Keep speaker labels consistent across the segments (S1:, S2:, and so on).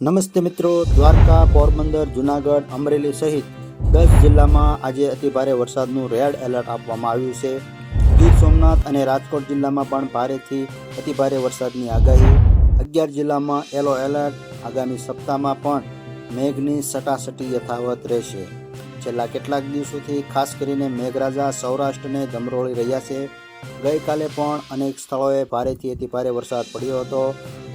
S1: નમસ્તે મિત્રો, દ્વારકા, પોરબંદર, જુનાગઢ, અમરેલી સહિત 10 જિલ્લામાં આજે અતિભારે વરસાદનું રેડ એલર્ટ આપવામાં આવ્યું છે. ગીર સોમનાથ અને રાજકોટ જિલ્લામાં પણ ભારેથી અતિભારે વરસાદની આગાહી. 11 જિલ્લામાં યલો એલર્ટ. આગામી સપ્તાહમાં પણ મેઘની સટાસટી યથાવત રહેશે. છેલ્લા કેટલાક દિવસોથી ખાસ કરીને મેઘરાજા સૌરાષ્ટ્રને ધમરોળી રહ્યા છે. ગઈકાલે પણ અનેક સ્થળોએ ભારેથી અતિભારે વરસાદ પડ્યો હતો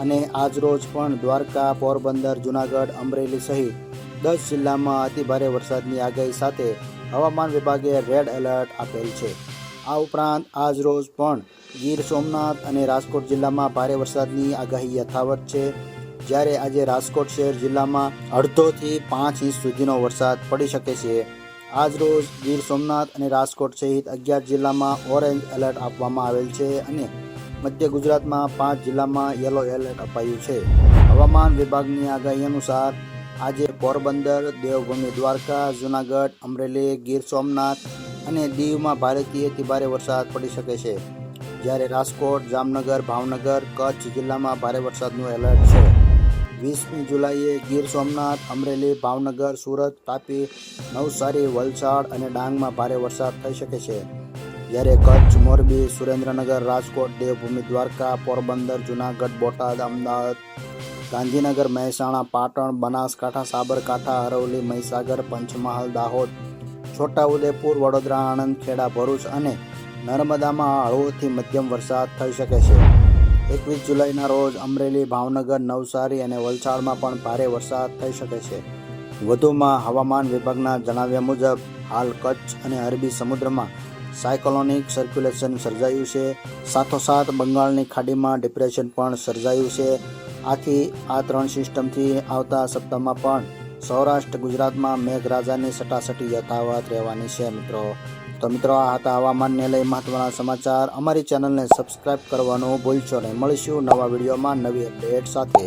S1: અને આજરોજ પણ દ્વારકા, પોરબંદર, જુનાગઢ, અમરેલી સહિત 10 જિલ્લામાં અતિભારે વરસાદની આગાહી સાથે હવામાન વિભાગે રેડ એલર્ટ આપેલ છે. આ ઉપરાંત આજરોજ પણ ગીર સોમનાથ અને રાજકોટ જિલ્લામાં ભારે વરસાદની આગાહી યથાવત છે. જ્યારે આજે રાજકોટ શહેર જિલ્લામાં 1.5 થી 5 ઇંચ સુધીનો વરસાદ પડી શકે છે. આજરોજ ગીર સોમનાથ અને રાજકોટ સહિત 11 જિલ્લામાં ઓરેન્જ એલર્ટ આપવામાં આવેલ છે અને મધ્ય ગુજરાતમાં 5 જિલ્લામાં યલો એલર્ટ અપાયું છે. હવામાન વિભાગની આગાહી અનુસાર આજે પોરબંદર, દેવભૂમિ દ્વારકા, જુનાગઢ, અમરેલી, ગીર સોમનાથ અને દીવમાં ભારેથી અતિભારે વરસાદ પડી શકે છે. જ્યારે રાજકોટ, જામનગર, ભાવનગર, કચ્છ જિલ્લામાં ભારે વરસાદનું એલર્ટ છે. 20મી જુલાઈએ ગીર સોમનાથ, અમરેલી, ભાવનગર, સુરત, તાપી, નવસારી, વલસાડ અને ડાંગમાં ભારે વરસાદ થઈ શકે છે. જ્યારે કચ્છ, મોરબી, સુરેન્દ્રનગર, રાજકોટ, દેવભૂમિ દ્વારકા, પોરબંદર, જુનાગઢ, બોટાદ, અમદાવાદ, ગાંધીનગર, મહેસાણા, પાટણ, બનાસકાંઠા, સાબરકાંઠા, અરવલ્લી, મહીસાગર, પંચમહાલ, દાહોદ, છોટાઉદેપુર, વડોદરા, આણંદ, ખેડા, ભરૂચ અને નર્મદામાં હળવોથી મધ્યમ વરસાદ થઈ શકે છે. 21 જુલાઈના રોજ અમરેલી, ભાવનગર, નવસારી અને વલસાડમાં પણ ભારે વરસાદ થઈ શકે છે. વધુમાં હવામાન વિભાગના જણાવ્યા મુજબ હાલ કચ્છ અને અરબી સમુદ્રમાં સાયક્લોનિક સર્ક્યુલેશન સર્જાયું છે. સાથોસાથ બંગાળની ખાડીમાં ડિપ્રેશન પણ સર્જાયું છે. આથી આ 3 સિસ્ટમથી આવતા સપ્તાહમાં પણ સૌરાષ્ટ્ર ગુજરાતમાં મેઘરાજાની સટાસટી યથાવત રહેવાની છે. મિત્રો આ હતા હવામાનને લઈ મહત્વના સમાચાર. અમારી ચેનલને સબસ્ક્રાઇબ કરવાનું ભૂલશો નહીં. મળીશું નવા વિડીયોમાં નવી અપડેટ સાથે.